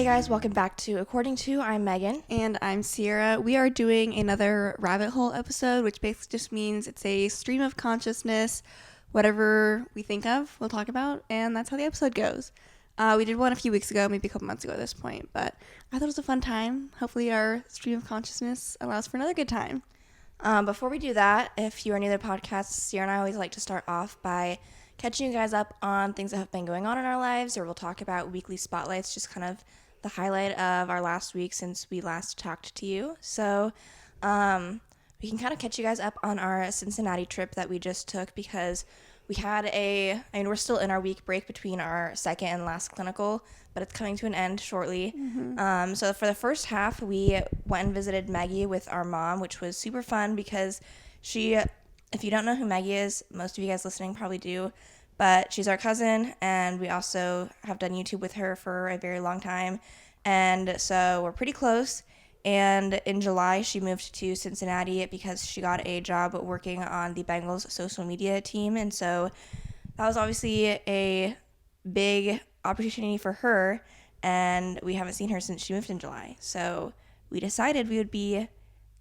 Hey guys, welcome back to According To. I'm Megan. And I'm Ciera. We are doing another rabbit hole episode, which basically just means it's a stream of consciousness. Whatever we think of, we'll talk about, and that's how the episode goes. We did one a few weeks ago, maybe a couple months ago at this point, but I thought it was a fun time. Hopefully our stream of consciousness allows for another good time. Before we do that, if you are new to the podcast, Ciera and I always like to start off by catching you guys up on things that have been going on in our lives, or we'll talk about weekly spotlights, just kind of the highlight of our last week since we last talked to you. So we can kind of catch you guys up on our Cincinnati trip that we just took, because we had we're still in our week break between our second and last clinical, but it's coming to an end shortly. Mm-hmm. So for the first half, we went and visited Maggie with our mom, which was super fun because she, if you don't know who Maggie is, most of you guys listening probably do, but she's our cousin, and we also have done YouTube with her for a very long time, and so we're pretty close. And in July, she moved to Cincinnati because she got a job working on the Bengals social media team, and so that was obviously a big opportunity for her, and we haven't seen her since she moved in July. So we decided we would be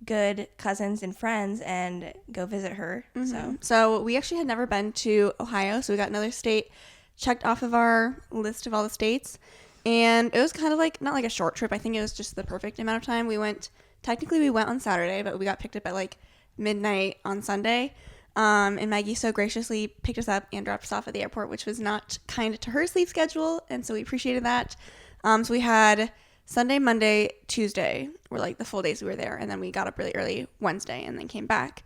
good cousins and friends and go visit her. Mm-hmm. So we actually had never been to Ohio, so we got another state checked off of our list of all the states, and it was kind of like not like a short trip. I think it was just the perfect amount of time. We went on Saturday, but we got picked up at like midnight on Sunday, and Maggie so graciously picked us up and dropped us off at the airport, which was not kind to her sleep schedule, and so we appreciated that. So we had Sunday, Monday, Tuesday were like the full days we were there, and then we got up really early Wednesday and then came back.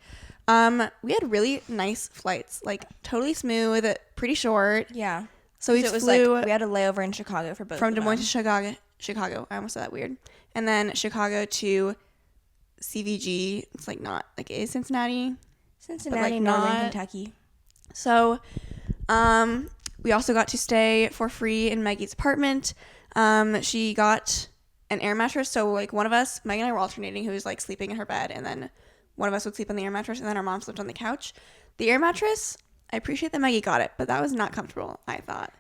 We had really nice flights, like totally smooth, pretty short. Yeah. So it was like we had a layover in Chicago for both from of Des Moines them. to Chicago. I almost said that weird. And then Chicago to CVG. It's like not like it is Cincinnati, like Northern Kentucky. So, we also got to stay for free in Maggie's apartment. She got an air mattress, so like one of us, Megan and I were alternating who was like sleeping in her bed, and then one of us would sleep on the air mattress, and then our mom slept on the couch. The air mattress, I appreciate that Maggie got it, but that was not comfortable, I thought.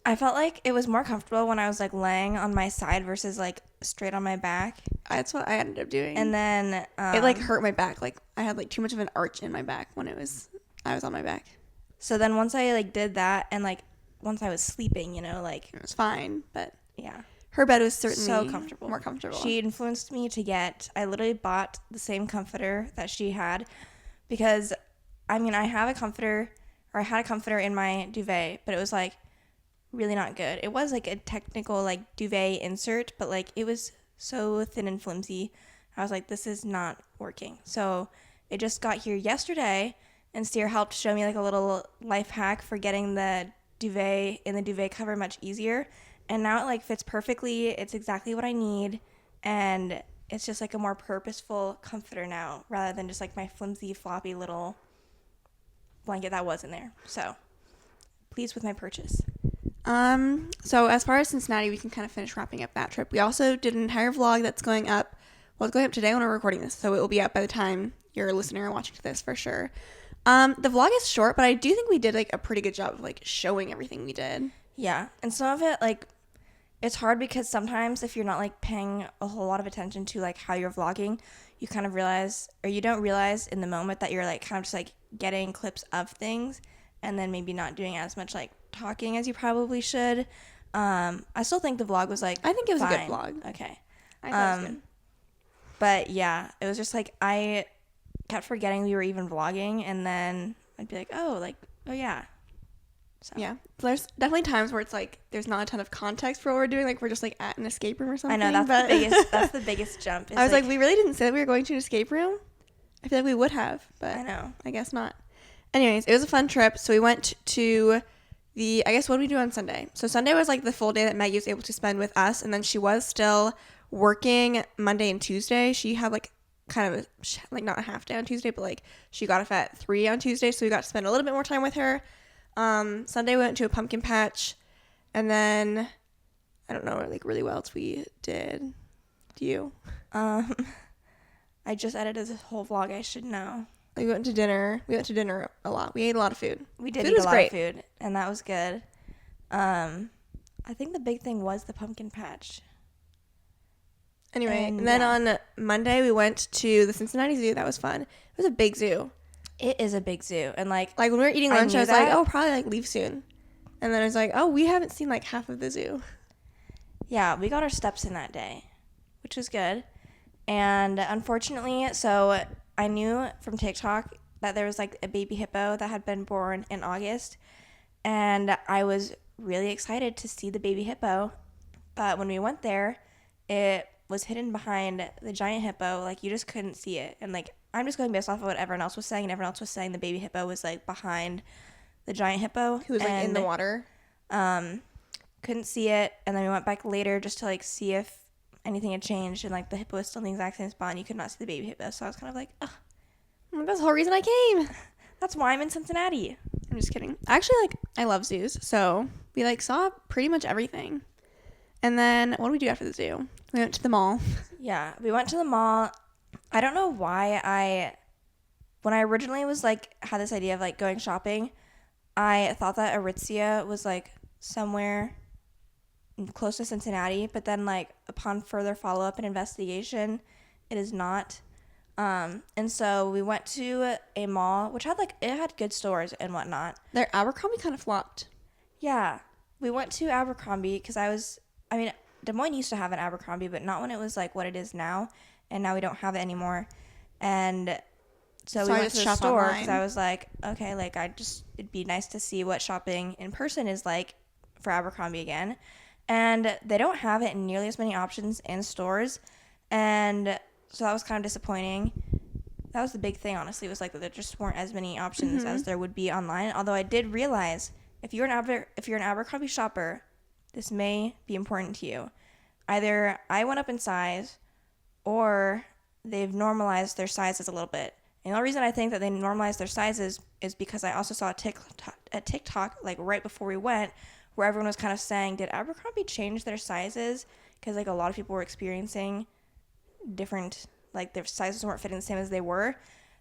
I felt like it was more comfortable when I was like laying on my side versus like straight on my back. That's what I ended up doing. And then it like hurt my back. Like I had like too much of an arch in my back when I was on my back. So then once I like did that, and like once I was sleeping, like it was fine, but yeah. Her bed was certainly so comfortable. More comfortable. She influenced me I literally bought the same comforter that she had, because I had a comforter in my duvet, but it was like really not good. It was like a technical like duvet insert, but like it was so thin and flimsy. I was like, this is not working. So it just got here yesterday, and Steer helped show me like a little life hack for getting the duvet cover much easier. And now it like fits perfectly. It's exactly what I need. And it's just like a more purposeful comforter now, rather than just like my flimsy, floppy little blanket that was in there. So pleased with my purchase. So as far as Cincinnati, we can kind of finish wrapping up that trip. We also did an entire vlog that's going up. Well, it's going up today when we're recording this, so it will be up by the time you're listening or watching to this for sure. The vlog is short, but I do think we did like a pretty good job of like showing everything we did. Yeah, and some of it like it's hard because sometimes if you're not like paying a whole lot of attention to like how you're vlogging, you kind of realize, or you don't realize in the moment that you're like kind of just like getting clips of things, and then maybe not doing as much like talking as you probably should. I still think the vlog was like I think it was fine. A good vlog. Okay. I thought it was good. But yeah, it was just like I kept forgetting we were even vlogging, and then I'd be like, oh yeah. So. Yeah, there's definitely times where it's like there's not a ton of context for what we're doing, like we're just like at an escape room or something. I know, that's the biggest jump. I was like, we really didn't say that we were going to an escape room. I feel like we would have, but I know, I guess not. Anyways, it was a fun trip. So we went to what did we do on Sunday? So Sunday was like the full day that Maggie was able to spend with us, and then she was still working Monday and Tuesday. She had like kind of like not a half day on Tuesday, but like she got off at 3 on Tuesday, so we got to spend a little bit more time with her. Sunday we went to a pumpkin patch, and then I don't know like really what else we did. Do you? I just edited this whole vlog. I should know. We went to dinner. We went to dinner a lot. We ate a lot of food. We did eat a lot of food, and that was good. I think the big thing was the pumpkin patch. Anyway, and then on Monday we went to the Cincinnati Zoo. That was fun. It was a big zoo. It is a big zoo. And like when we were eating lunch, I was like, oh, probably like leave soon. And then I was like, oh, we haven't seen like half of the zoo. Yeah, we got our steps in that day, which was good. And unfortunately, so I knew from TikTok that there was like a baby hippo that had been born in August. And I was really excited to see the baby hippo. But when we went there, it was hidden behind the giant hippo. Like, you just couldn't see it. And like, I'm just going based off of what everyone else was saying. And everyone else was saying the baby hippo was like behind the giant hippo. Who was like in the water. Couldn't see it. And then we went back later just to like see if anything had changed. And like the hippo was still in the exact same spot. And you could not see the baby hippo. So I was kind of like, oh. That's the whole reason I came. That's why I'm in Cincinnati. I'm just kidding. Actually, like, I love zoos. So we like saw pretty much everything. And then what did we do after the zoo? We went to the mall. Yeah, we went to the mall. I don't know why when I originally was like, had this idea of like going shopping, I thought that Aritzia was like somewhere close to Cincinnati, but then like upon further follow-up and investigation, it is not. And so we went to a mall, which had like, it had good stores and whatnot. Their Abercrombie kind of flopped. Yeah, we went to Abercrombie because Des Moines used to have an Abercrombie, but not when it was like what it is now, and now we don't have it anymore. And so we went to the store because I was like, okay, like it'd be nice to see what shopping in person is like for Abercrombie again. And they don't have it in nearly as many options in stores, and so that was kind of disappointing. That was the big thing, honestly, was like that there just weren't as many options as there would be online. Although I did realize if you're an Abercrombie shopper, this may be important to you. Either I went up in size or they've normalized their sizes a little bit. And the only reason I think that they normalized their sizes is because I also saw a TikTok like right before we went where everyone was kind of saying, did Abercrombie change their sizes? Because like a lot of people were experiencing different, like their sizes weren't fitting the same as they were.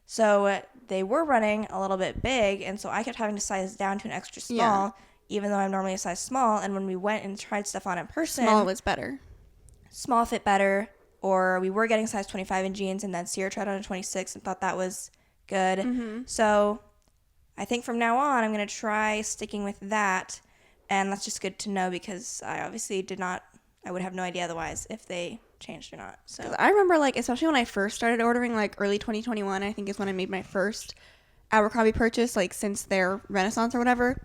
So they were running a little bit big, and so I kept having to size down to an extra small, even though I'm normally a size small. And when we went and tried stuff on in person, small was better. Small fit better, or we were getting size 25 in jeans, and then Ciera tried on a 26 and thought that was good. Mm-hmm. So I think from now on, I'm going to try sticking with that, and that's just good to know because I obviously I would have no idea otherwise if they changed or not. So I remember, like, especially when I first started ordering, like, early 2021, I think is when I made my first Abercrombie purchase, like, since their Renaissance or whatever.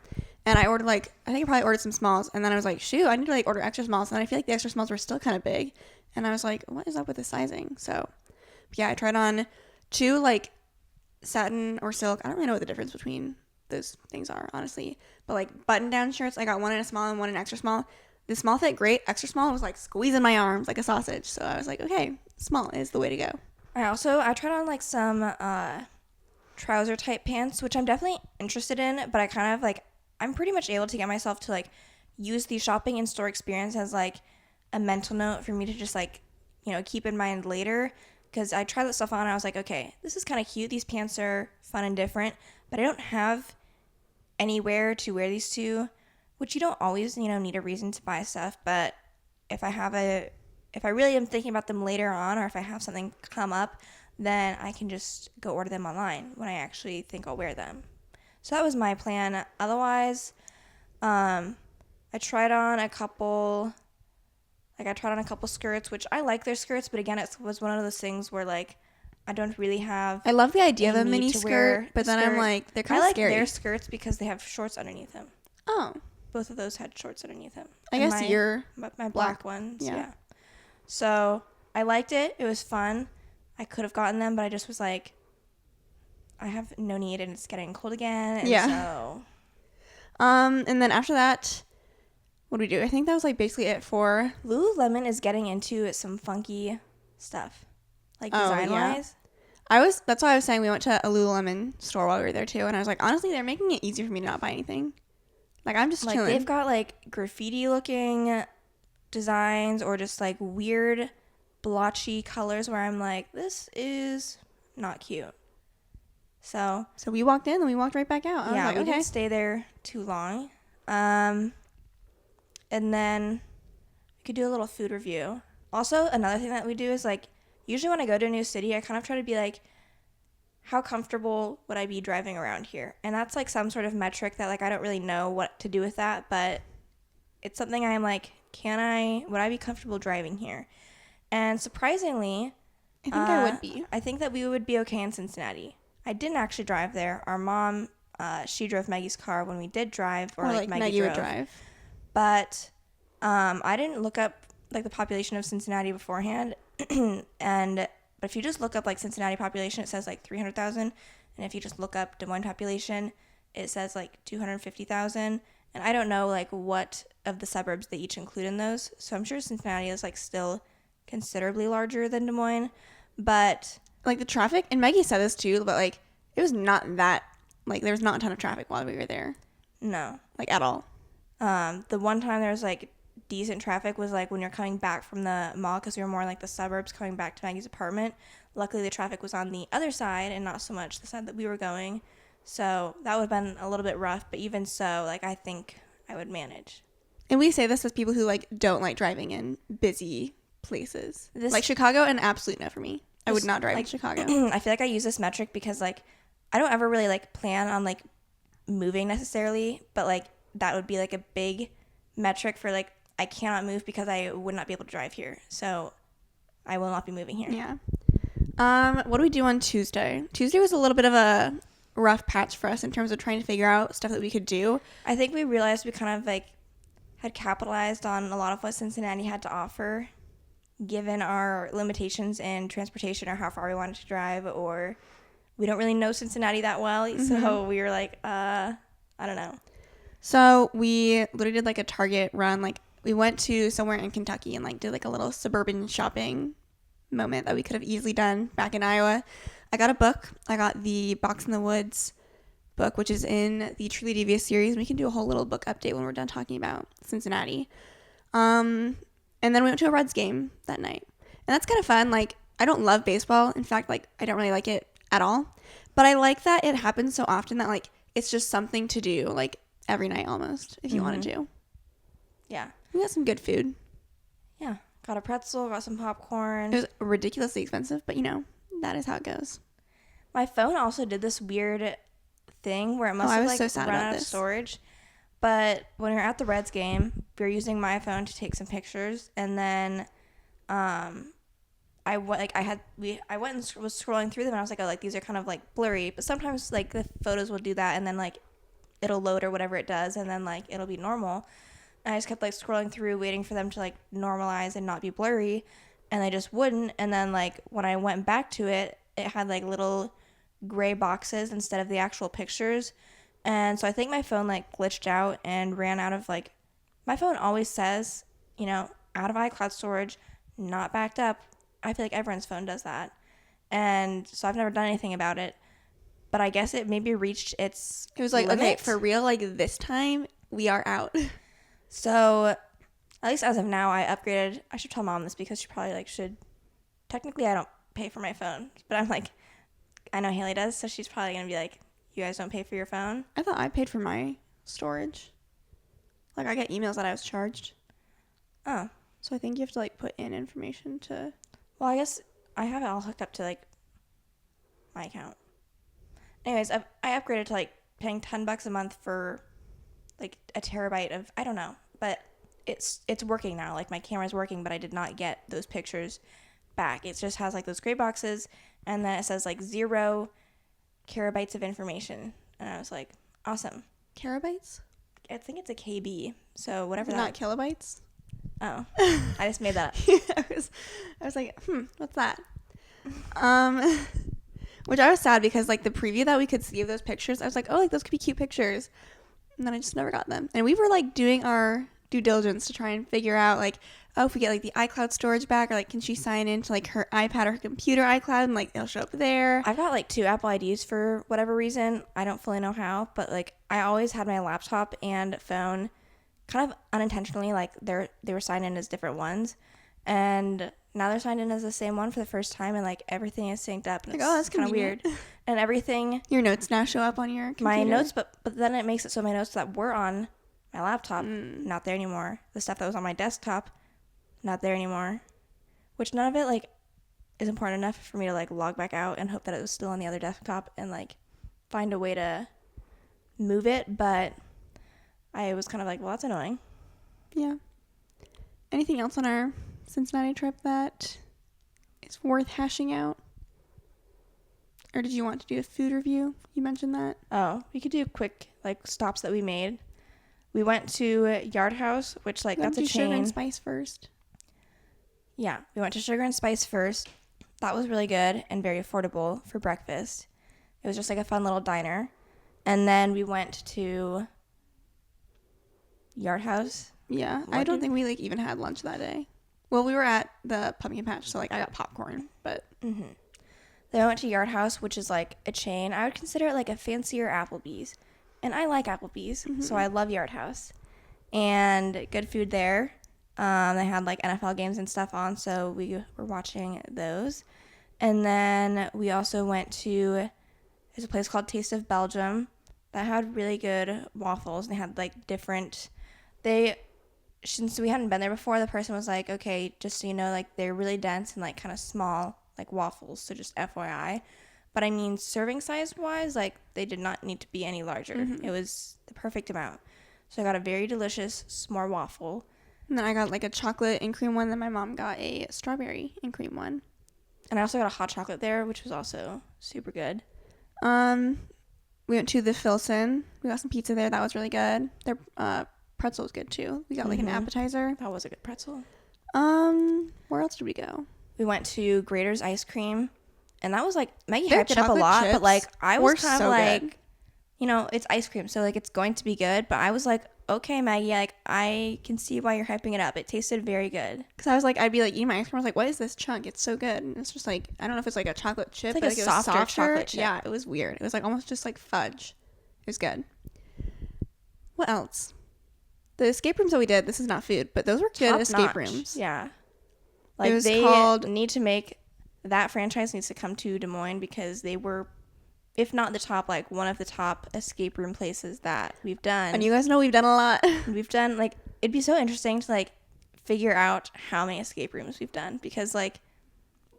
And I ordered, like, I think I probably ordered some smalls. And then I was like, shoot, I need to, like, order extra smalls. And I feel like the extra smalls were still kind of big. And I was like, what is up with the sizing? So, yeah, I tried on 2, like, satin or silk. I don't really know what the difference between those things are, honestly. But, like, button-down shirts, I got one in a small and one in extra small. The small fit great. Extra small was, like, squeezing my arms like a sausage. So I was like, okay, small is the way to go. I tried on, like, some trouser-type pants, which I'm definitely interested in. But I kind of, like, I'm pretty much able to get myself to, like, use the shopping in-store experience as, like, a mental note for me to just, like, you know, keep in mind later. Because I tried that stuff on and I was like, okay, this is kind of cute. These pants are fun and different. But I don't have anywhere to wear these to, which you don't always, you know, need a reason to buy stuff. But if I really am thinking about them later on, or if I have something come up, then I can just go order them online when I actually think I'll wear them. So that was my plan. Otherwise, I tried on a couple skirts, which I like their skirts, but again, it was one of those things where, like, I don't really have. I love the idea of a mini skirt, but then I'm like, they're kind of scary. I like their skirts because they have shorts underneath them. Oh. Both of those had shorts underneath them. I guess my black ones. Yeah. So I liked it. It was fun. I could have gotten them, but I just was like, I have no need, and it's getting cold again. And so. And then after that, what did we do? I think that was like basically it for. Lululemon is getting into some funky stuff, like design-wise. That's why I was saying we went to a Lululemon store while we were there too, and I was like, honestly, they're making it easier for me to not buy anything. Like, I'm just chilling. They've got, like, graffiti-looking designs or just, like, weird blotchy colors where I'm like, this is not cute. So we walked in and we walked right back out. I was like, we didn't stay there too long. And then we could do a little food review. Also, another thing that we do is like, usually when I go to a new city, I kind of try to be like, how comfortable would I be driving around here? And that's like some sort of metric that like I don't really know what to do with that, but it's something I'm like, would I be comfortable driving here? And surprisingly, I think I would be. I think that we would be okay in Cincinnati. I didn't actually drive there. Our mom, she drove Maggie's car when we did drive, or like Maggie would drove. drive. But I didn't look up like the population of Cincinnati beforehand, but if you just look up like Cincinnati population, it says like 300,000, and if you just look up Des Moines population, it says like 250,000. And I don't know like what of the suburbs they each include in those, so I'm sure Cincinnati is like still considerably larger than Des Moines, but like the traffic, and Maggie said this too, but like it was not that, like there was not a ton of traffic while we were there, no, like at all. The one time there was like decent traffic was like when you're coming back from the mall, because we were more in like the suburbs coming back to Maggie's apartment. Luckily the traffic was on the other side and not so much the side that we were going, so that would have been a little bit rough, but even so, like I think I would manage. And we say this as people who like don't like driving in busy places. Like Chicago, an absolute no for me. I would not drive in Chicago. I feel like I use this metric because like I don't ever really like plan on like moving necessarily, but like that would be like a big metric for like I cannot move because I would not be able to drive here, so I will not be moving here. Yeah. What do we do on Tuesday? Tuesday was a little bit of a rough patch for us in terms of trying to figure out stuff that we could do. I think we realized we kind of like had capitalized on a lot of what Cincinnati had to offer, given our limitations in transportation or how far we wanted to drive, or we don't really know Cincinnati that well, so we were like, I don't know. So we literally did like a Target run. Like we went to somewhere in Kentucky and like did like a little suburban shopping moment that we could have easily done back in Iowa. I got a book. I got the Box in the Woods book, which is in the Truly Devious series. We can do a whole little book update when we're done talking about Cincinnati. And then we went to a Reds game that night. And that's kind of fun. Like, I don't love baseball. In fact, like, I don't really like it at all. But I like that it happens so often that, like, it's just something to do, like, every night almost, if you wanted to. Yeah. We got some good food. Yeah. Got a pretzel, got some popcorn. It was ridiculously expensive, but, you know, that is how it goes. My phone also did this weird thing where it must have, like, run out of storage. But when we were at the Reds game, we were using my phone to take some pictures, and then I went and was scrolling through them, and I was like, oh, like these are kind of like blurry, but sometimes like the photos will do that, and then like it'll load or whatever it does, and then like it'll be normal. And I just kept like scrolling through, waiting for them to like normalize and not be blurry, and they just wouldn't. And then like when I went back to it, it had like little gray boxes instead of the actual pictures. And so I think my phone like glitched out and ran out of like, my phone always says, you know, out of iCloud storage, not backed up. I feel like everyone's phone does that. And so I've never done anything about it. But I guess it maybe reached its It was like, limit. okay, for real, like this time we are out. So at least as of now, I upgraded. I should tell Mom this because she probably like should. Technically, I don't pay for my phone. But I'm like, I know Haley does. So she's probably going to be like, you guys don't pay for your phone? I thought I paid for my storage. Like, I get emails that I was charged. Oh. So I think you have to, like, put in information to... Well, I guess I have it all hooked up to, like, my account. Anyways, I upgraded to, like, paying $10 a month for, like, a terabyte of... I don't know. But it's working now. Like, my camera's working, but I did not get those pictures back. It just has, like, those gray boxes, and then it says, like, 0 terabytes of information, and I was like, awesome. Terabytes? I think it's a KB, so whatever that. Not kilobytes? Oh, I just made that up. I was like, what's that? Which I was sad because like the preview that we could see of those pictures, I was like, oh, like those could be cute pictures, and then I just never got them. And we were like doing our due diligence to try and figure out like, oh, if we get like the iCloud storage back, or like can she sign into like her iPad or her computer iCloud and like it'll show up there. I've got like 2 Apple IDs for whatever reason. I don't fully know how, but like I always had my laptop and phone kind of unintentionally, like they were signed in as different ones, and now they're signed in as the same one for the first time, and like everything is synced up, and like, it's oh, that's kind of weird. And everything, your notes now show up on your computer. My notes, but then it makes it so my notes that were on my laptop not there anymore. The stuff that was on my desktop not there anymore. which none of it like is important enough for me to like log back out and hope that it was still on the other desktop and like find a way to move it. But I was kind of like, well, that's annoying. Yeah. Anything else on our Cincinnati trip that is worth hashing out? Or did you want to do a food review? You mentioned that. Oh, we could do quick like stops that we made. We went to Yard House, which like that's a chain. Sugar and Spice first. Yeah, we went to Sugar and Spice first. That was really good and very affordable for breakfast. It was just like a fun little diner. And then we went to Yard House. Yeah, I don't think we like even had lunch that day. Well, we were at the pumpkin patch, so like I got popcorn, but Then I went to Yard House, which is like a chain. I would consider it like a fancier Applebee's. And I like Applebee's, so I love Yard House. And good food there. They had like NFL games and stuff on, so we were watching those. And then we also went to, there's a place called Taste of Belgium that had really good waffles. They had like different, since we hadn't been there before, the person was like, okay, just so you know, like they're really dense and like kind of small, like waffles, so just FYI. But I mean, serving size wise, like they did not need to be any larger. It was the perfect amount. So I got a very delicious s'more waffle. And then I got like a chocolate and cream one. Then my mom got a strawberry and cream one. And I also got a hot chocolate there, which was also super good. We went to the Filson. We got some pizza there. That was really good. Their pretzel was good too. We got like an appetizer. That was a good pretzel. Where else did we go? We went to Grater's Ice Cream. And that was like, Maggie Their hyped it up a chocolate lot, chips but like I was kind of so like, good. you know, it's ice cream, so like it's going to be good. But I was like, okay, Maggie, like I can see why you're hyping it up. It tasted very good. Because I was like, I'd be like eating my ice cream. I was like, what is this chunk? It's so good. And it's just like, I don't know if it's like a chocolate chip. It's like but a it was softer chocolate chip. Yeah, it was weird. It was like almost just like fudge. It was good. What else? The escape rooms that we did, this is not food, but those were good escape rooms. Yeah. Like It was they called- need to make, that franchise needs to come to Des Moines because they were, if not the top, like one of the top escape room places that we've done. And you guys know we've done a lot. We've done like, it'd be so interesting to like figure out how many escape rooms we've done because like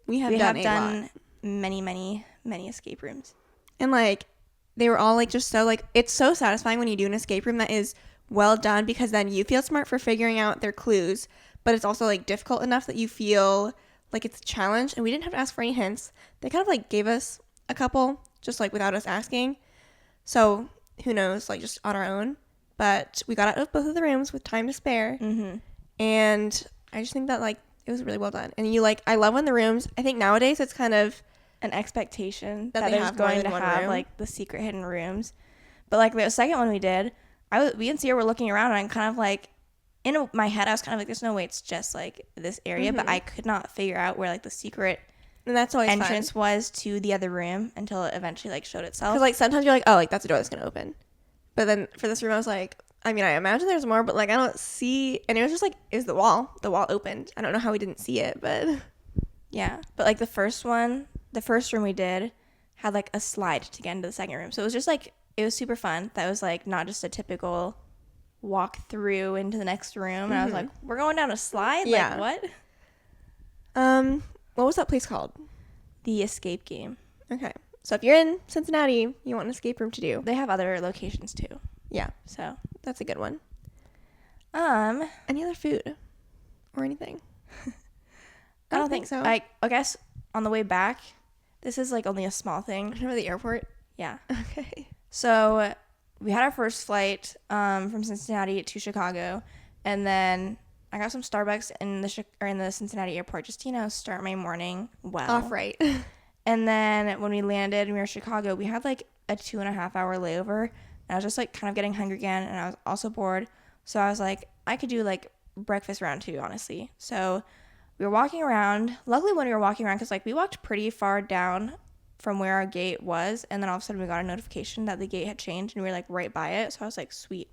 we have done a lot. many escape rooms. And like they were all like just so like it's so satisfying when you do an escape room that is well done because then you feel smart for figuring out their clues, but it's also like difficult enough that you feel like it's a challenge. And we didn't have to ask for any hints. They kind of like gave us a couple just like without us asking. So who knows, like just on our own. But we got out of both of the rooms with time to spare. And I just think that like it was really well done. And you like, I love when the rooms, I think nowadays it's kind of an expectation that that they there's have more going than to one have room. like the secret hidden rooms. But like the second one we did, we and Ciera were looking around and I'm kind of like, my head I was kind of like, there's no way it's just like this area, but I could not figure out where like the secret and that's always entrance fun. was to the other room until it eventually like showed itself. Because like sometimes you're like, oh, like that's a door that's gonna open. But then for this room I was like, I mean, I imagine there's more, but like I don't see. And it was just like, is the wall opened? I don't know how we didn't see it, but yeah. But like the first room we did had like a slide to get into the second room, so it was just like, it was super fun. That was like not just a typical walk through into the next room. And I was like, we're going down a slide? Yeah. Like what? What was that place called? The Escape Game. Okay. So if you're in Cincinnati, you want an escape room to do. They have other locations too. Yeah. So That's a good one. I Any other food or anything? I don't think so. I guess on the way back, this is like only a small thing. Remember the airport? Yeah. Okay. So we had our first flight from Cincinnati to Chicago, and then I got some Starbucks in the Cincinnati airport just to, you know, start my morning well. Off right. And then when we landed and we were in Chicago, we had like a 2.5 hour layover, and I was just like kind of getting hungry again, and I was also bored. So I was like, I could do like breakfast round 2, honestly. So we were walking around. Luckily, when we were walking around, because like we walked pretty far down from where our gate was, and then all of a sudden we got a notification that the gate had changed, and we were like right by it. So I was like, sweet.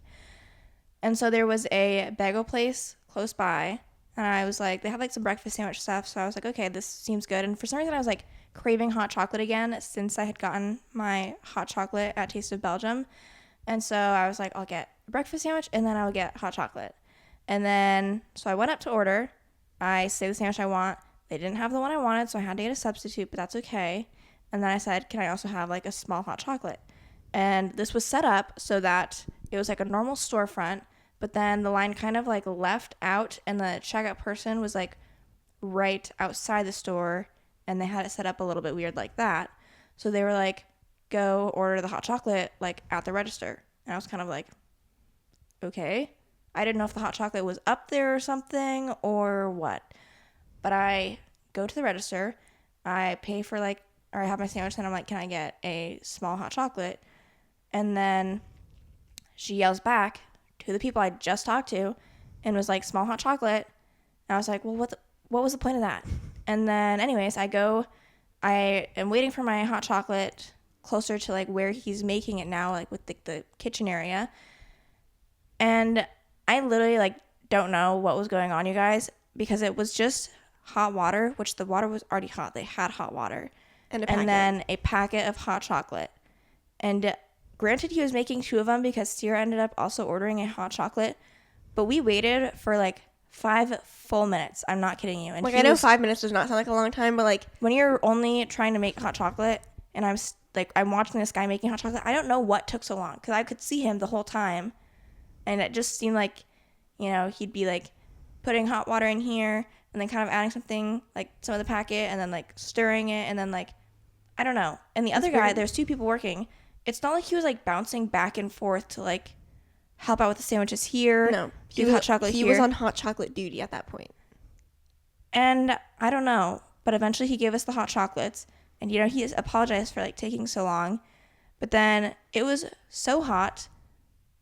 And so there was a bagel place close by, and I was like, they have like some breakfast sandwich stuff. So I was like, okay, this seems good. And for some reason I was like craving hot chocolate again since I had gotten my hot chocolate at Taste of Belgium. And so I was like, I'll get a breakfast sandwich and then I'll get hot chocolate. And then so I went up to order. I say the sandwich I want. they didn't have the one I wanted, so I had to get a substitute, but that's okay. And then I said, can I also have like a small hot chocolate? And this was set up so that it was like a normal storefront, but then the line kind of like left out, and the checkout person was like right outside the store, and they had it set up a little bit weird like that. So they were like, go order the hot chocolate like at the register. And I was kind of like, okay. I didn't know if the hot chocolate was up there or something or what. But I go to the register, I pay for like, or I have my sandwich, and I'm like, can I get a small hot chocolate? And then she yells back to the people I just talked to and was like, small hot chocolate. And I was like, well, what was the point of that? And then anyways, I am waiting for my hot chocolate closer to like where he's making it now, like with the kitchen area. And I literally like don't know what was going on, you guys, because it was just hot water, which the water was already hot. They had hot water. And then a packet of hot chocolate. And granted, he was making 2 of them because Ciera ended up also ordering a hot chocolate. But we waited for like 5 full minutes. I'm not kidding you. And like, I know 5 minutes does not sound like a long time, but like when you're only trying to make hot chocolate, and I'm watching this guy making hot chocolate, I don't know what took so long, because I could see him the whole time. And it just seemed like, he'd be like putting hot water in here and then kind of adding something, like some of the packet, and then like stirring it, and then like, I don't know. And the other guy, there's 2 people working. It's not like he was like bouncing back and forth to like help out with the sandwiches here. No, he was hot chocolate here. He was on hot chocolate duty at that point. And I don't know, but eventually he gave us the hot chocolates, and he apologized for like taking so long. But then it was so hot,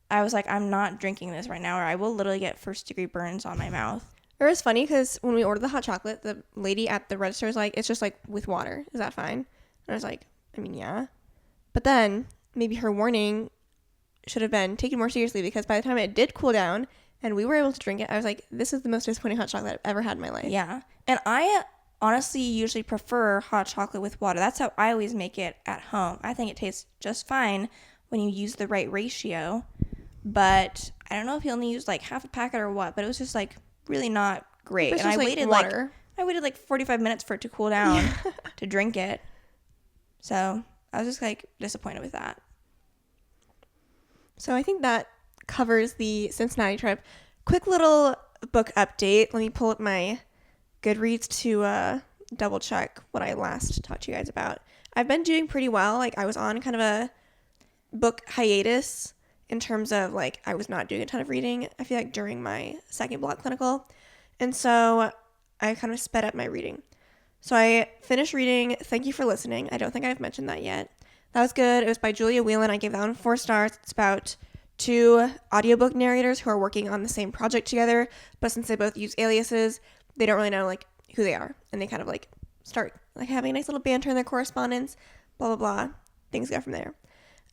I was like, I'm not drinking this right now, or I will literally get first-degree burns on my mouth. It was funny because when we ordered the hot chocolate, the lady at the register was like, it's just like with water. Is that fine? And I was like, I mean, yeah. But then maybe her warning should have been taken more seriously, because by the time it did cool down and we were able to drink it, I was like, this is the most disappointing hot chocolate I've ever had in my life. Yeah. And I honestly usually prefer hot chocolate with water. That's how I always make it at home. I think it tastes just fine when you use the right ratio. But I don't know if he only used like half a packet or what, but it was just like really not great. And I waited like 45 minutes for it to cool down to drink it. So I was just like disappointed with that. So I think that covers the Cincinnati trip. Quick little book update. Let me pull up my Goodreads to double check what I last talked to you guys about. I've been doing pretty well. Like, I was on kind of a book hiatus in terms of like I was not doing a ton of reading, I feel like, during my second block clinical. And so I kind of sped up my reading. So I finished reading Thank You for Listening. I don't think I've mentioned that yet. That was good. It was by Julia Whelan. I gave that one 4 stars. It's about 2 audiobook narrators who are working on the same project together, but since they both use aliases, they don't really know like who they are, and they kind of like start like having a nice little banter in their correspondence, blah blah blah. Things go from there.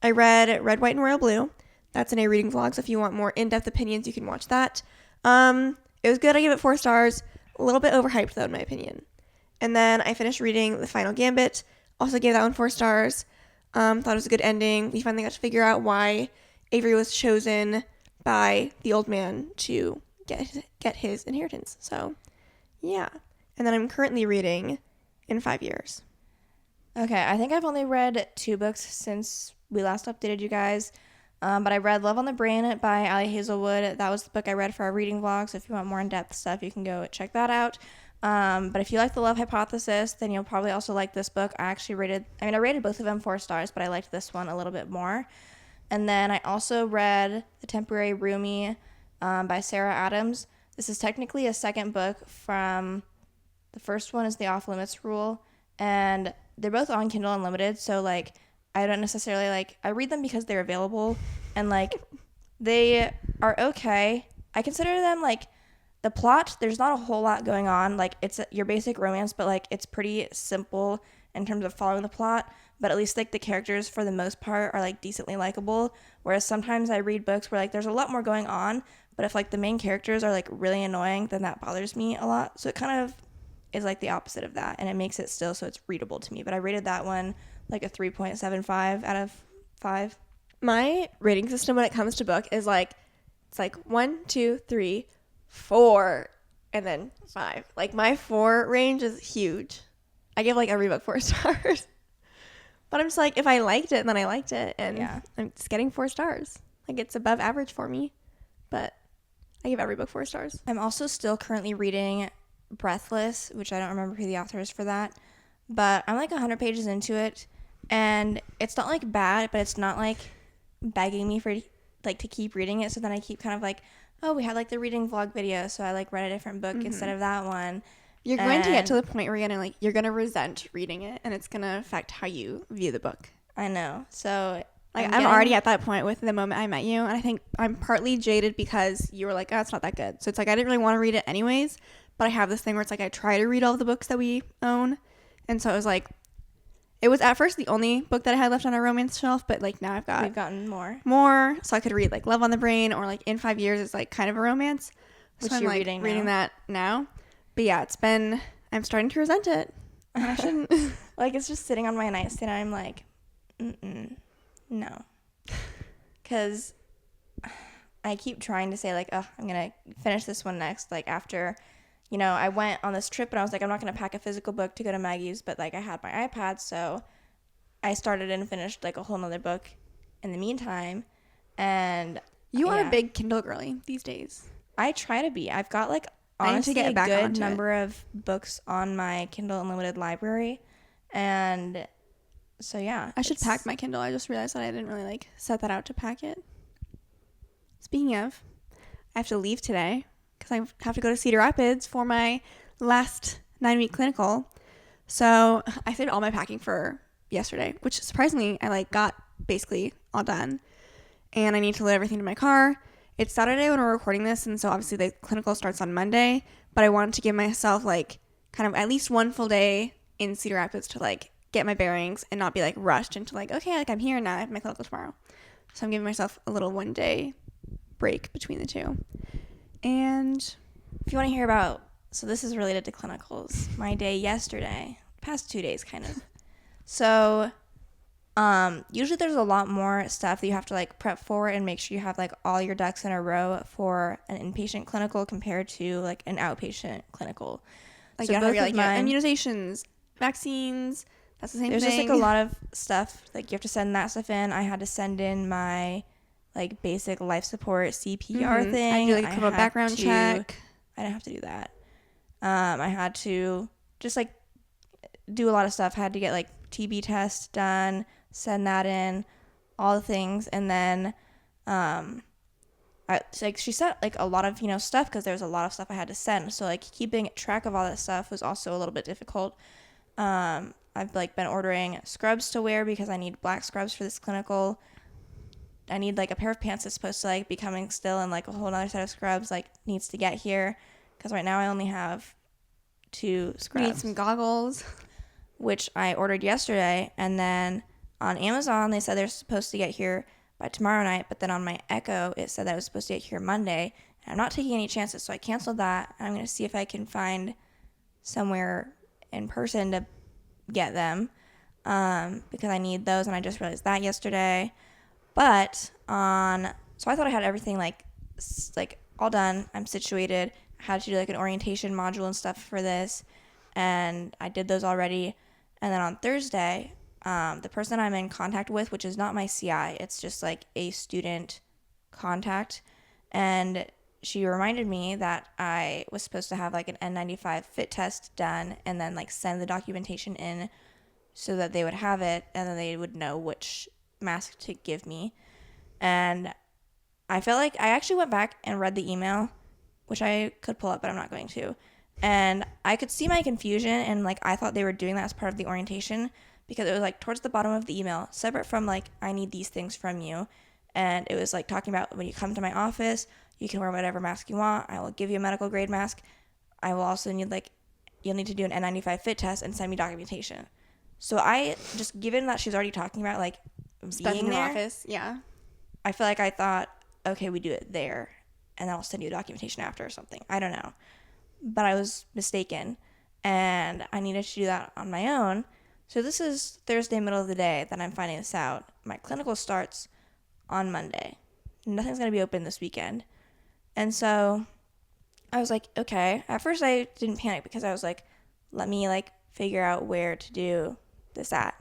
I read Red, White, and Royal Blue. That's in a reading vlog, so if you want more in-depth opinions, you can watch that. It was good. I gave it 4 stars. A little bit overhyped though, in my opinion. And then I finished reading The Final Gambit. Also gave that one 4 stars. Thought it was a good ending. We finally got to figure out why Avery was chosen by the old man to get his inheritance. So, yeah. And then I'm currently reading In 5 Years. Okay, I think I've only read 2 books since we last updated you guys. But I read Love on the Brain by Allie Hazelwood. That was the book I read for our reading vlog, so if you want more in-depth stuff, you can go check that out. But if you like The Love Hypothesis, then you'll probably also like this book. I rated both of them 4 stars, but I liked this one a little bit more. And then I also read The Temporary Roomie by Sarah Adams. This is technically a second book from, the first one is The Off Limits Rule, and they're both on Kindle Unlimited, so like I don't necessarily like, I read them because they're available, and like they are okay. I consider them like, the plot, there's not a whole lot going on. Like, it's your basic romance, but like it's pretty simple in terms of following the plot, but at least like the characters for the most part are like decently likable, whereas sometimes I read books where like there's a lot more going on, but if like the main characters are like really annoying, then that bothers me a lot. So it kind of is like the opposite of that, and it makes it still so it's readable to me. But I rated that one like a 3.75 out of 5. My rating system when it comes to book is like, it's like 1, 2, 3, 4, and then 5. Like, my 4 range is huge. I give, like, every book 4 stars. But I'm just like, if I liked it, then I liked it. And I'm just getting 4 stars. Like, it's above average for me. But I give every book 4 stars. I'm also still currently reading Breathless, which I don't remember who the author is for that. But I'm like 100 pages into it. And it's not like bad, but it's not like begging me for like to keep reading it. So then I keep kind of like, oh, we had like the reading vlog video. So I like read a different book instead of that one. You're going to get to the point where you're gonna resent reading it, and it's gonna affect how you view the book. I know. So I'm already at that point with the moment I met you, and I think I'm partly jaded because you were like, oh, it's not that good. So it's like I didn't really want to read it anyways, but I have this thing where it's like I try to read all the books that we own, and so it was like, it was at first the only book that I had left on our romance shelf, but like now we've gotten more, so I could read like Love on the Brain, or like In 5 Years is like kind of a romance, which so I'm you're like reading that now. But yeah, I'm starting to resent it. And I shouldn't. Like, it's just sitting on my nightstand. I'm like, no. Because I keep trying to say, like, oh, I'm going to finish this one next. Like, after, I went on this trip and I was like, I'm not going to pack a physical book to go to Maggie's. But, like, I had my iPad. So I started and finished, like, a whole nother book in the meantime. And you are a big Kindle girly these days. I try to be. I've got, like, honestly, to get back a good number of books on my Kindle Unlimited library. And so, yeah. I should pack my Kindle. I just realized that I didn't really, like, set that out to pack it. Speaking of, I have to leave today because I have to go to Cedar Rapids for my last 9-week clinical. So I saved all my packing for yesterday, which surprisingly, I, like, got basically all done. And I need to load everything to my car. It's Saturday when we're recording this, and so obviously the clinical starts on Monday, but I wanted to give myself, like, kind of at least one full day in Cedar Rapids to, like, get my bearings and not be, like, rushed into, like, okay, like, I'm here now, I have my clinical tomorrow. So I'm giving myself a little one-day break between the two. And if you want to hear about, so this is related to clinicals, my day yesterday, past 2 days, kind of. So usually there's a lot more stuff that you have to like prep for and make sure you have like all your ducks in a row for an inpatient clinical compared to like an outpatient clinical. Like, so you have to have like immunizations, vaccines, that's the same thing. There's just like a lot of stuff. Like, you have to send that stuff in. I had to send in my like basic life support CPR thing. I had to do like a criminal background check. I didn't have to do that. I had to just like do a lot of stuff. I had to get like TB test done, send that in, all the things. And then she sent like a lot of stuff because there was a lot of stuff I had to send, so like keeping track of all that stuff was also a little bit difficult. I've like been ordering scrubs to wear because I need black scrubs for this clinical. I need like a pair of pants that's supposed to like be coming still, and like a whole other set of scrubs like needs to get here because right now I only have 2 scrubs. We need some goggles, which I ordered yesterday, and then on Amazon they said they're supposed to get here by tomorrow night, but then on my Echo it said that it was supposed to get here Monday, and I'm not taking any chances, so I canceled that. I'm going to see if I can find somewhere in person to get them because I need those, and I just realized that yesterday. But so I thought I had everything like all done. I'm situated. I had to do like an orientation module and stuff for this, and I did those already. And then on Thursday, the person I'm in contact with, which is not my CI, it's just like a student contact, and she reminded me that I was supposed to have like an N95 fit test done and then like send the documentation in so that they would have it and then they would know which mask to give me. And I felt like I actually went back and read the email, which I could pull up, but I'm not going to. And I could see my confusion, and like I thought they were doing that as part of the orientation because it was like towards the bottom of the email, separate from like I need these things from you. And it was like talking about when you come to my office, you can wear whatever mask you want. I will give you a medical grade mask. I will also need you'll need to do an N95 fit test and send me documentation. So I just, given that she's already talking about like being there, office, yeah, I feel like I thought, okay, we do it there, and then I'll send you documentation after or something. I don't know, but I was mistaken, and I needed to do that on my own. So this is Thursday, middle of the day, that I'm finding this out. My clinical starts on Monday. Nothing's gonna be open this weekend, and so I was like, okay. At first I didn't panic because I was like, let me like figure out where to do this at.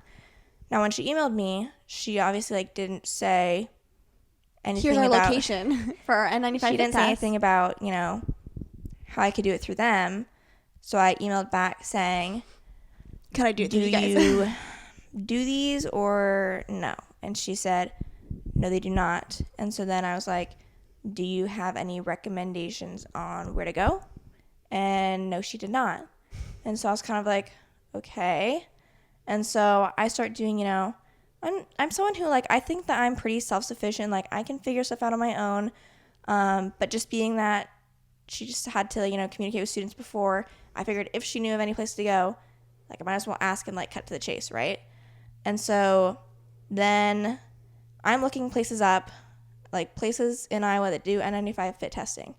Now when she emailed me, she obviously like didn't say anything Here's our about location for our N95 she fit didn't say test. anything about, how I could do it through them. So I emailed back saying, Can I do it do through you guys? you do these or no? And she said, no, they do not. And so then I was like, do you have any recommendations on where to go? And no, she did not. And so I was kind of like, okay. And so I start doing, I'm someone who like, I think that I'm pretty self-sufficient. Like I can figure stuff out on my own. But just being that she just had to, communicate with students before, I figured if she knew of any place to go, like I might as well ask and like cut to the chase, right? And so then I'm looking places up, like places in Iowa that do N95 fit testing.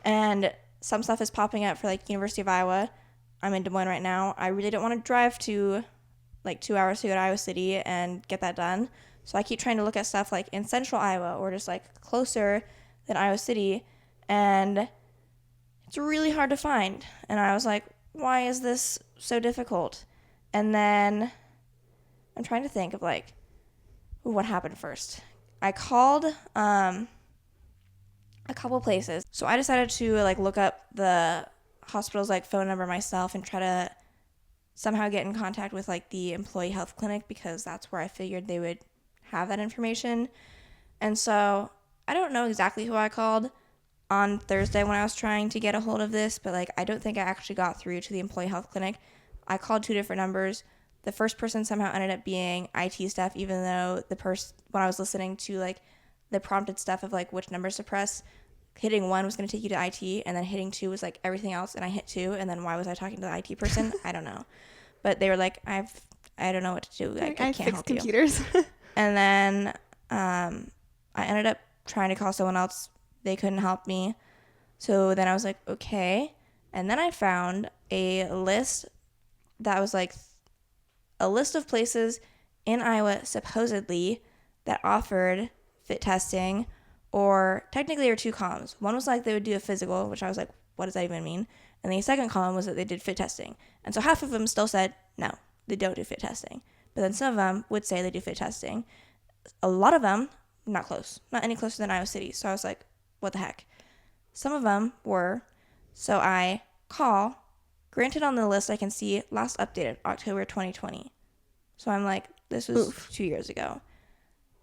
And some stuff is popping up for like University of Iowa. I'm in Des Moines right now. I really don't want to drive to like 2 hours to go to Iowa City and get that done. So I keep trying to look at stuff like in central Iowa or just like closer than Iowa City. And it's really hard to find. And I was like, why is this so difficult? And then I'm trying to think of like what happened first. I called a couple places. So I decided to like look up the hospital's like phone number myself and try to somehow get in contact with like the employee health clinic because that's where I figured they would have that information. And so I don't know exactly who I called on Thursday when I was trying to get a hold of this, but like I don't think I actually got through to the employee health clinic. I called 2 different numbers. The first person somehow ended up being IT stuff, even though when I was listening to like the prompted stuff of like which numbers to press, hitting 1 was going to take you to IT, and then hitting 2 was like everything else, and I hit 2, and then why was I talking to the IT person? I don't know. But they were like, I don't know what to do. I can't fix help computers. you. And then I ended up trying to call someone else. They couldn't help me. So then I was like, okay. And then I found a list that was like a list of places in Iowa supposedly that offered fit testing, or technically there were 2 columns. One was like they would do a physical, which I was like, what does that even mean? And the second column was that they did fit testing. And so half of them still said, no, they don't do fit testing. But then some of them would say they do fit testing. A lot of them, not close, not any closer than Iowa City. So I was like, what the heck? Some of them were. So I call. Granted, on the list I can see last updated October 2020. So I'm like, this was 2 years ago.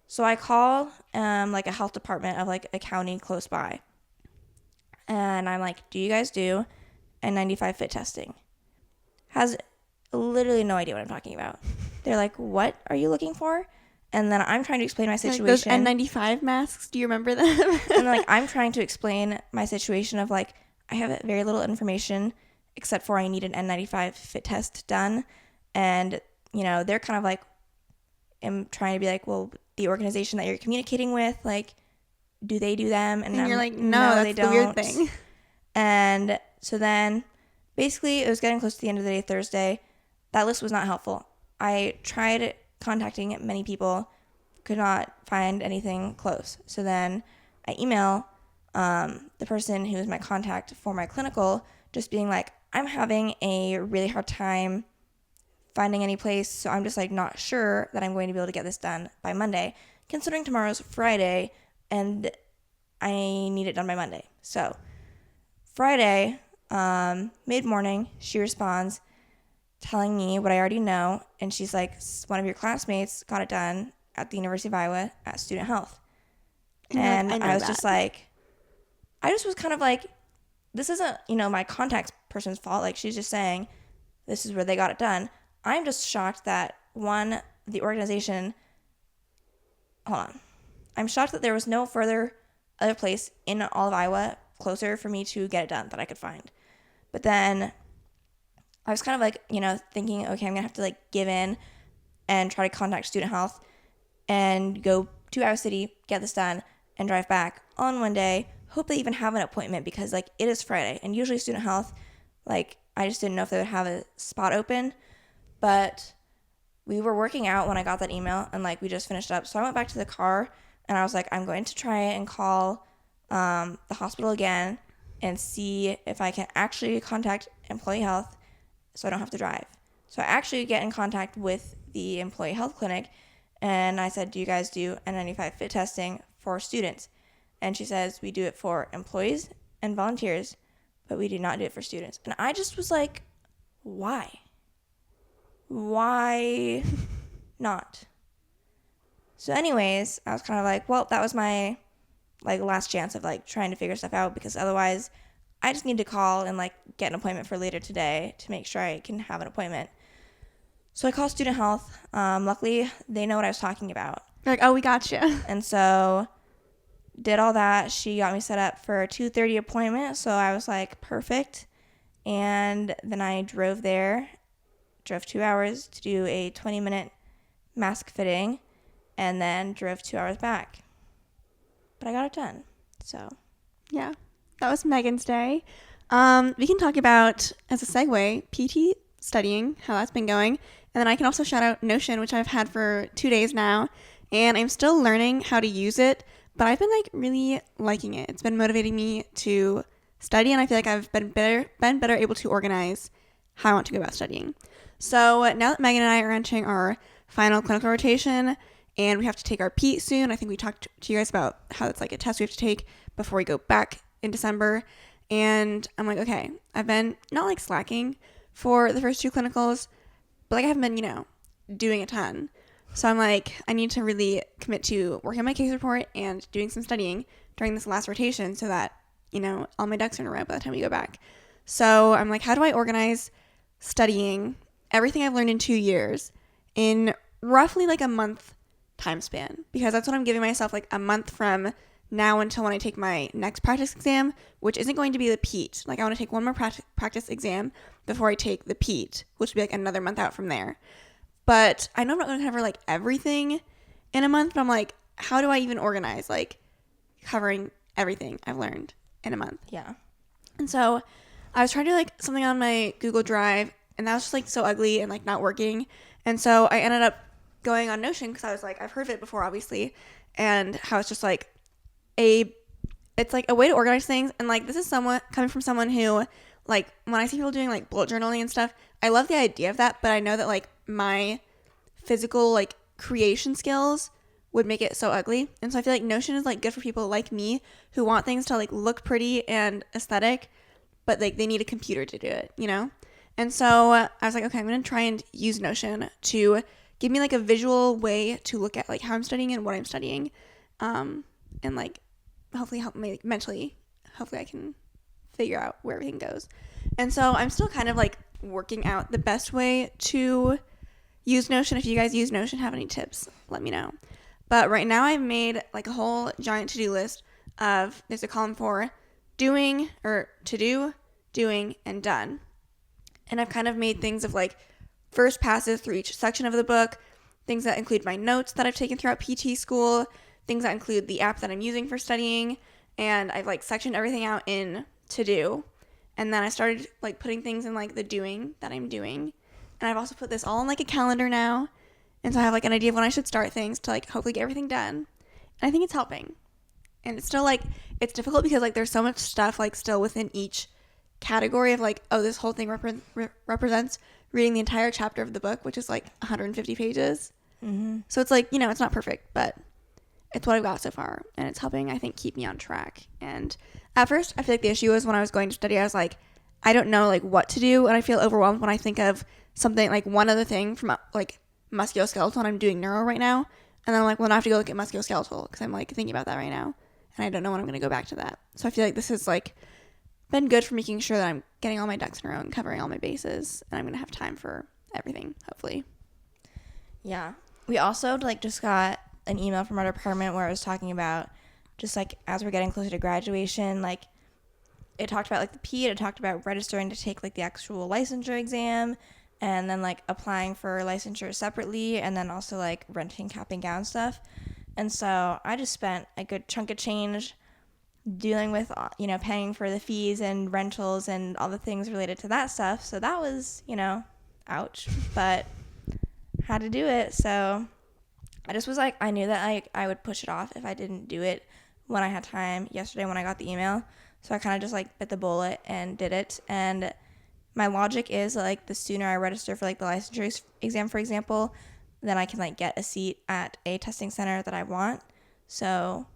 So I call like a health department of like a county close by. And I'm like, do you guys do N95 fit testing? Has literally no idea what I'm talking about. They're like, what are you looking for? And then I'm trying to explain my situation. Like those N95 masks, do you remember them? And then, like, I'm trying to explain my situation of like, I have very little information except for I need an N95 fit test done. And, they're kind of like, am trying to be like, well, the organization that you're communicating with, like, do they do them? And you're like, no, that's they the don't. weird thing. And so then basically it was getting close to the end of the day, Thursday. That list was not helpful. I tried contacting many people, could not find anything close. So then I email the person who is my contact for my clinical, just being like, I'm having a really hard time finding any place, so I'm just like not sure that I'm going to be able to get this done by Monday, considering tomorrow's Friday and I need it done by Monday. So Friday, mid-morning, she responds telling me what I already know, and she's like, one of your classmates got it done at the University of Iowa at Student Health. And I was just like, I just was kind of like, this isn't, my contact person's fault. Like, she's just saying, this is where they got it done. I'm just shocked that, one, the organization, I'm shocked that there was no other place in all of Iowa closer for me to get it done that I could find. But then I was kind of like, thinking, okay, I'm going to have to like give in and try to contact Student Health and go to Iowa City, get this done, and drive back on one day. Hope they even have an appointment because like it is Friday, and usually Student Health, like I just didn't know if they would have a spot open. But we were working out when I got that email, and like we just finished up. So I went back to the car and I was like, I'm going to try and call the hospital again and see if I can actually contact employee health so I don't have to drive. So I actually get in contact with the employee health clinic, and I said, do you guys do N95 fit testing for students? And she says, we do it for employees and volunteers, but we do not do it for students. And I just was like, why? Why not? So anyways, I was kind of like, well, that was my last chance of trying to figure stuff out, because otherwise I just need to call and get an appointment for later today to make sure I can have an appointment. So I called student health. Luckily, they know what I was talking about. They're like, oh, we got you. And so did all that. She got me set up for a 2:30 appointment. So I was like, perfect. And then I drove 2 hours to do a 20-minute mask fitting, and then drove 2 hours back. But I got it done. So yeah, that was Megan's day. We can talk about, as a segue, PT studying, how that's been going. And then I can also shout out Notion, which I've had for 2 days now. And I'm still learning how to use it, but I've been really liking it. It's been motivating me to study, and I feel like I've been better able to organize how I want to go about studying. So now that Megan and I are entering our final clinical rotation, and we have to take our PEAT soon. I think we talked to you guys about how it's a test we have to take before we go back in December. And I'm like, okay, I've been not slacking for the first 2 clinicals, but I haven't been, doing a ton. So I'm like, I need to really commit to working on my case report and doing some studying during this last rotation so that, all my ducks are in a row by the time we go back. So I'm like, how do I organize studying everything I've learned in 2 years in roughly a month time span? Because that's what I'm giving myself, a month from now until when I take my next practice exam, which isn't going to be the PEAT. I want to take one more practice exam before I take the PEAT, which would be another month out from there. But I know I'm not going to cover everything in a month, but I'm like, how do I even organize covering everything I've learned in a month? yeah. And so I was trying to do something on my Google Drive, and that was just so ugly and not working. And so I ended up going on Notion, because I was I've heard of it before, obviously, and how it's just it's a way to organize things. And this is somewhat coming from someone who when I see people doing bullet journaling and stuff, I love the idea of that, but I know that my physical creation skills would make it so ugly. And so I feel Notion is good for people like me who want things to look pretty and aesthetic, but they need a computer to do it, And so I was okay, I'm going to try and use Notion to give me a visual way to look at how I'm studying and what I'm studying, and hopefully help me mentally. Hopefully I can figure out where everything goes. And so I'm still kind of working out the best way to use Notion. If you guys use Notion, have any tips, let me know. But right now I've made a whole giant to-do list of, there's a column for doing, or to do, doing, and done. And I've kind of made things of first passes through each section of the book, things that include my notes that I've taken throughout PT school, things that include the app that I'm using for studying, and I've sectioned everything out in to do. And then I started putting things in the doing that I'm doing. And I've also put this all in a calendar now. And so I have an idea of when I should start things to hopefully get everything done. And I think it's helping. And it's still it's difficult because there's so much stuff still within each category of oh, this whole thing represents reading the entire chapter of the book, which is 150 pages. Mm-hmm. So it's it's not perfect, but it's what I've got so far, and it's helping, I think, keep me on track. And at first, I feel the issue was when I was going to study, I was I don't know what to do, and I feel overwhelmed when I think of something one other thing from musculoskeletal, and I'm doing neuro right now, and then I'm well, I have to go look at musculoskeletal because I'm thinking about that right now, and I don't know when I'm going to go back to that. So I feel this is been good for making sure that I'm getting all my ducks in a row and covering all my bases, and I'm going to have time for everything, hopefully. Yeah. We also just got an email from our department where it was talking about just as we're getting closer to graduation, it talked about the PEAT, it talked about registering to take the actual licensure exam, and then applying for licensure separately, and then also renting cap and gown stuff. And so I just spent a good chunk of change dealing with paying for the fees and rentals and all the things related to that stuff. So that was ouch, but had to do it. So I just was I knew that I would push it off if I didn't do it when I had time yesterday when I got the email. So I kind of just like bit the bullet and did it. And my logic is like the sooner I register for like the licensure exam, for example, then I can like get a seat at a testing center that I want. So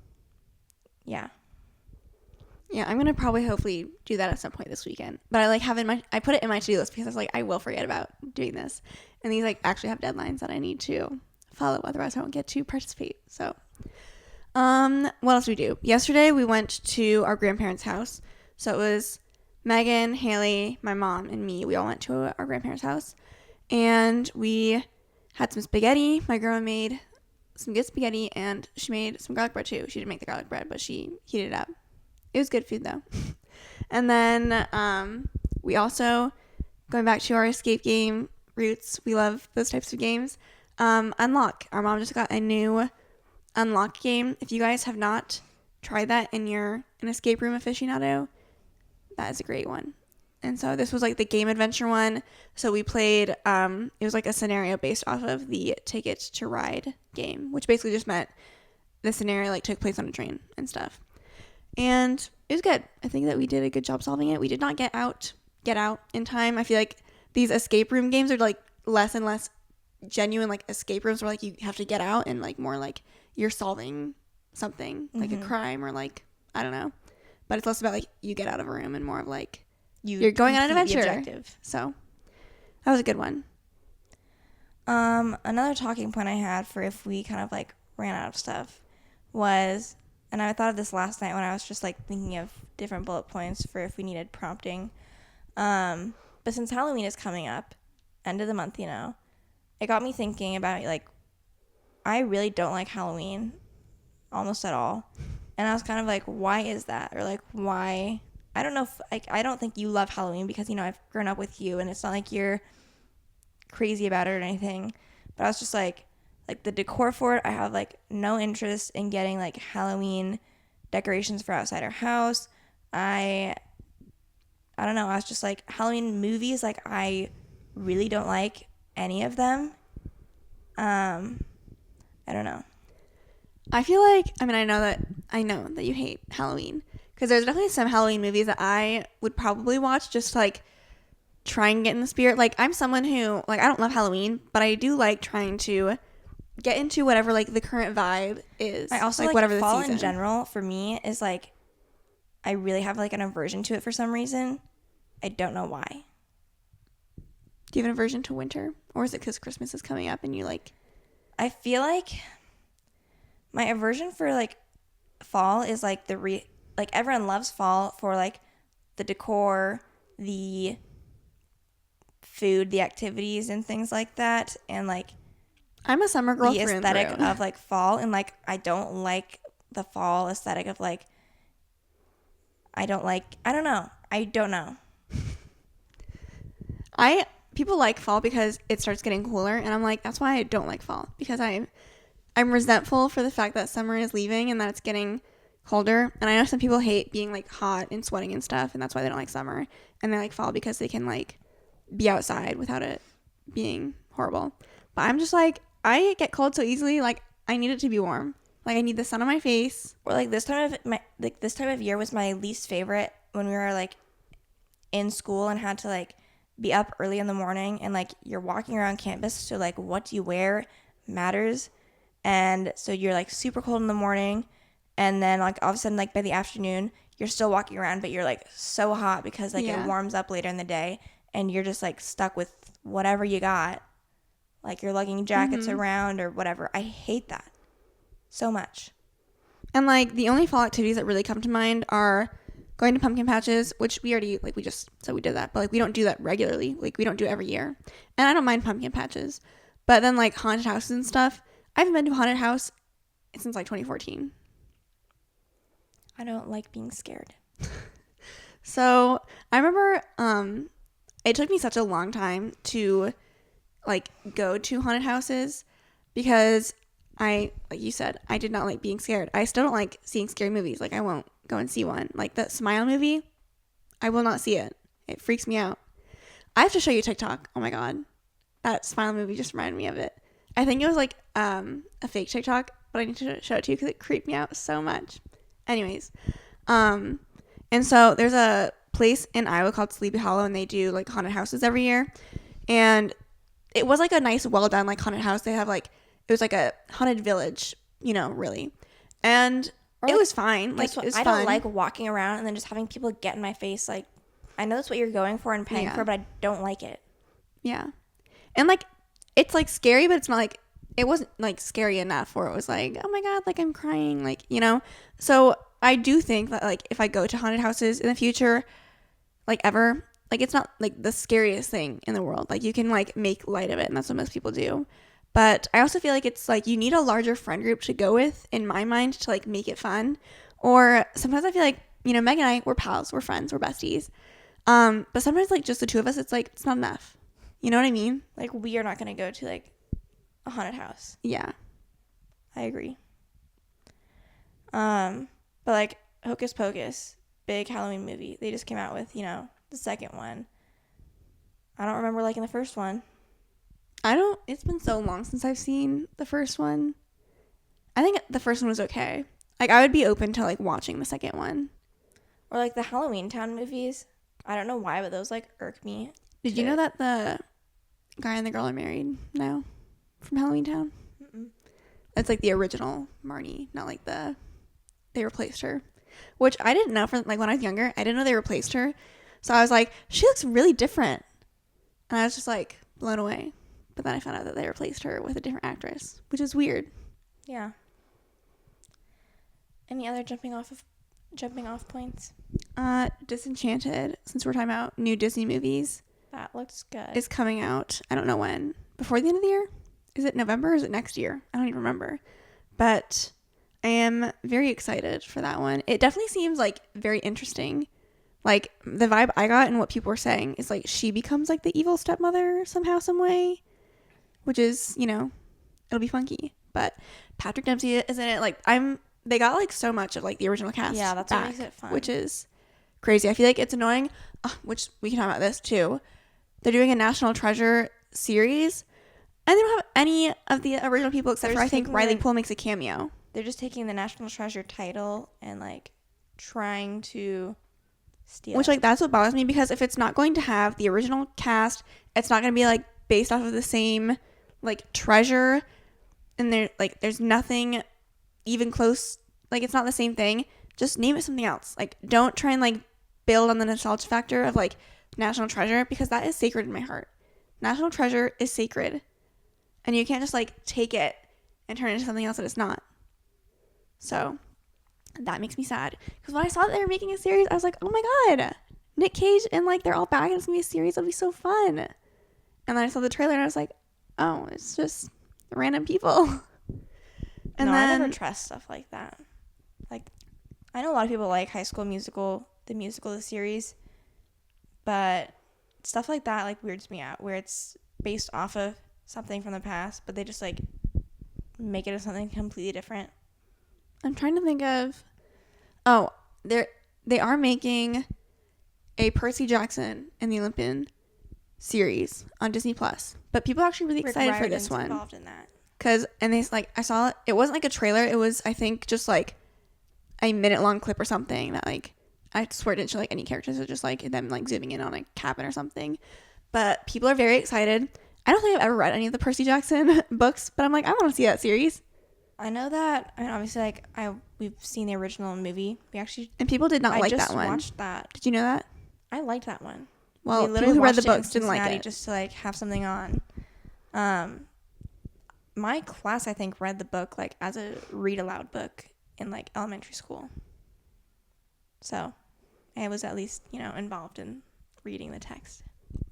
yeah. Yeah, I'm gonna probably hopefully do that at some point this weekend. But I like have I put it in my to-do list because I was like, I will forget about doing this. And these like actually have deadlines that I need to follow, otherwise I won't get to participate. So what else did we do? Yesterday we went to our grandparents' house. So it was Megan, Haley, my mom, and me. We all went to our grandparents' house. And we had some spaghetti. My grandma made some good spaghetti, and she made some garlic bread too. She didn't make the garlic bread, but she heated it up. It was good food though. And then we also, going back to our escape game roots, we love those types of games. Unlock. Our mom just got a new Unlock game. If you guys have not tried that and you're an escape room aficionado, that is a great one. And so this was like the game adventure one. So we played, it was like a scenario based off of the Ticket to Ride game, which basically just meant the scenario like took place on a train and stuff. And it was good. I think that we did a good job solving it. We did not get out in time. I feel like these escape room games are like less and less genuine like escape rooms where like you have to get out, and like more like you're solving something like a crime or like, I don't know. But it's less about like you get out of a room and more of like you're going on an adventure. Objective. So that was a good one. Another talking point I had for if we kind of like ran out of stuff was, and I thought of this last night when I was just like thinking of different bullet points for if we needed prompting. But since Halloween is coming up, end of the month, you know, it got me thinking about like, I really don't like Halloween almost at all. And I was kind of like, why is that? Or like, why? I don't know if, like, I don't think you love Halloween because, you know, I've grown up with you and it's not like you're crazy about it or anything. But I was just like the decor for it, I have like no interest in getting like Halloween decorations for outside our house. I don't know. I was just like, Halloween movies, like I really don't like any of them. I don't know. I feel like, I mean, I know that you hate Halloween because there's definitely some Halloween movies that I would probably watch just to, like, try and get in the spirit. Like, I'm someone who, like, I don't love Halloween, but I do like trying to get into whatever, like, the current vibe is. I also like whatever fall in general for me is like, I really have like an aversion to it for some reason. I don't know why. Do you have an aversion to winter? Or is it because Christmas is coming up and you like... I feel like my aversion for like fall is like like everyone loves fall for like the decor, the food, the activities and things like that, and like I'm a summer girl. The aesthetic of like fall, and like I don't like the fall aesthetic of like I don't know. People like fall because it starts getting cooler, and I'm like, that's why I don't like fall, because I'm resentful for the fact that summer is leaving and that it's getting colder. And I know some people hate being like hot and sweating and stuff, and that's why they don't like summer, and they like fall because they can like be outside without it being horrible. But I'm just like, I get cold so easily. Like, I need it to be warm. Like, I need the sun on my face. Or like this time of year was my least favorite, when we were like in school and had to like be up early in the morning, and like you're walking around campus, so like what do you wear matters. And so you're like super cold in the morning, and then like all of a sudden like by the afternoon you're still walking around, but you're like so hot because like it warms up later in the day, and you're just like stuck with whatever you got, like you're lugging jackets around or whatever. I hate that so much. And like the only fall activities that really come to mind are going to pumpkin patches, which we already, like, we just said we did that, but like we don't do that regularly. Like, we don't do it every year. And I don't mind pumpkin patches. But then like haunted houses and stuff, I haven't been to a haunted house since like 2014. I don't like being scared. So I remember it took me such a long time to like go to haunted houses because like you said, I did not like being scared. I still don't like seeing scary movies. Like, I won't go and see one. Like the Smile movie, I will not see it. It freaks me out. I have to show you TikTok. Oh my God. That Smile movie just reminded me of it. I think it was like a fake TikTok, but I need to show it to you because it creeped me out so much. Anyways, And so there's a place in Iowa called Sleepy Hollow, and they do like haunted houses every year. And it was like a nice, well done like haunted house. They have like, it was like a haunted village, you know, really. And Or, it like, was fine. Like, guess what? it was I fun. don't like walking around and then just having people get in my face. Like, I know that's what you're going for and paying Yeah. for, but I don't like it. Yeah. And like, it's like scary, but it's not like, it wasn't like scary enough where it was like, oh my God, like I'm crying, like, you know? So I do think that like if I go to haunted houses in the future, like ever, like it's not like the scariest thing in the world. Like you can like make light of it, and that's what most people do. But I also feel like it's like you need a larger friend group to go with, in my mind, to like make it fun. Or sometimes I feel like, you know, Meg and I, we're pals, we're friends, we're besties. But sometimes like just the two of us, it's like it's not enough. You know what I mean? Like, we are not going to go to like a haunted house. Yeah. I agree. But like Hocus Pocus, big Halloween movie. They just came out with, you know, the second one. I don't remember liking the first one. It's been so long since I've seen the first one. I think the first one was okay. Like I would be open to like watching the second one. Or like the Halloween Town movies. I don't know why, but those like irk me. Did you know that the guy and the girl are married now from Halloween Town? Mm-mm. It's like the original Marnie, not like they replaced her. Which I didn't know, for like when I was younger, I didn't know they replaced her. So I was like, she looks really different. And I was just like blown away. But then I found out that they replaced her with a different actress, which is weird. Yeah. Any other jumping off points? Disenchanted, since we're talking about new Disney movies, That looks good. is coming out. I don't know when. Before the end of the year? Is it November or is it next year? I don't even remember. But I am very excited for that one. It definitely seems like very interesting. Like the vibe I got and what people were saying is like she becomes like the evil stepmother somehow, some way, which is, you know, it'll be funky. But Patrick Dempsey is in it. Like they got like so much of like the original cast. Yeah, that's back, what makes it fun. which is crazy. I feel like it's annoying, which we can talk about this too. They're doing a National Treasure series, and they don't have any of the original people except for I think Riley Poole makes a cameo. They're just taking the National Treasure title and like trying to steal Which it. like that's what bothers me, because if it's not going to have the original cast, it's not going to be like based off of the same like treasure, and there's nothing even close, like it's not the same thing. Just name it something else. Like don't try and like build on the nostalgia factor of like National Treasure, because that is sacred in my heart. National Treasure is sacred, and you can't just like take it and turn it into something else that it's not. So that makes me sad, because when I saw that they were making a series, I was like, oh my God, Nick Cage and like they're all back and it's gonna be a series. It'll be so fun. And then I saw the trailer and I was like, oh, it's just random people. And no, then I never trust stuff like that. Like, I know a lot of people like High School Musical, the series, but stuff like that like weirds me out, where it's based off of something from the past, but they just like make it into something completely different. I'm trying to think of, they are making a Percy Jackson and the Olympian series on Disney Plus, but people are actually really excited for this one. Involved in that. I saw it wasn't like a trailer, it was I think just like a minute-long clip or something that like I swear it didn't show like any characters, it was just like them like zooming in on a cabin or something. But people are very excited. I don't think I've ever read any of the Percy Jackson books, but I'm like, I want to see that series. I know that. I mean, obviously, like we've seen the original movie. And people did not like that one. I just watched that. Did you know that? I liked that one. Well, We people who read the watched it in books didn't like Cincinnati it. just to like have something on. My class, I think, read the book like as a read aloud book in like elementary school. So I was at least, you know, involved in reading the text.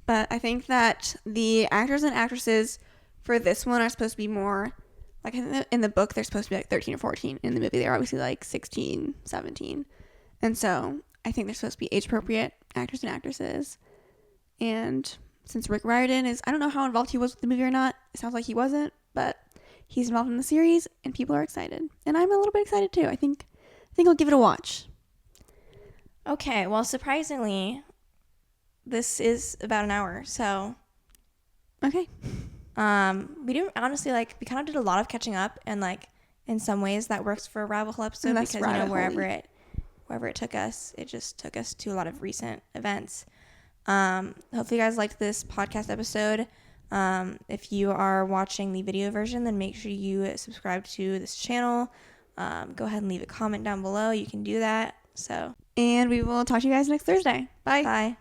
But I think that the actors and actresses for this one are supposed to be more, like in the book, they're supposed to be like 13 or 14. In the movie, they're obviously like 16, 17. And so I think they're supposed to be age appropriate actors and actresses. And since Rick Riordan I don't know how involved he was with the movie or not. It sounds like he wasn't, but he's involved in the series and people are excited. And I'm a little bit excited too. I think I'll give it a watch. Okay, well, surprisingly, this is about an hour, so Okay. we didn't honestly we kind of did a lot of catching up, and like in some ways that works for a rabbit hole episode Less because you know rabbit wherever hole-y. it wherever it took us. It just took us to a lot of recent events. Hopefully you guys liked this podcast episode. If you are watching the video version, then make sure you subscribe to this channel. Go ahead and leave a comment down below. You can do that. So, And we will talk to you guys next Thursday. Bye. bye.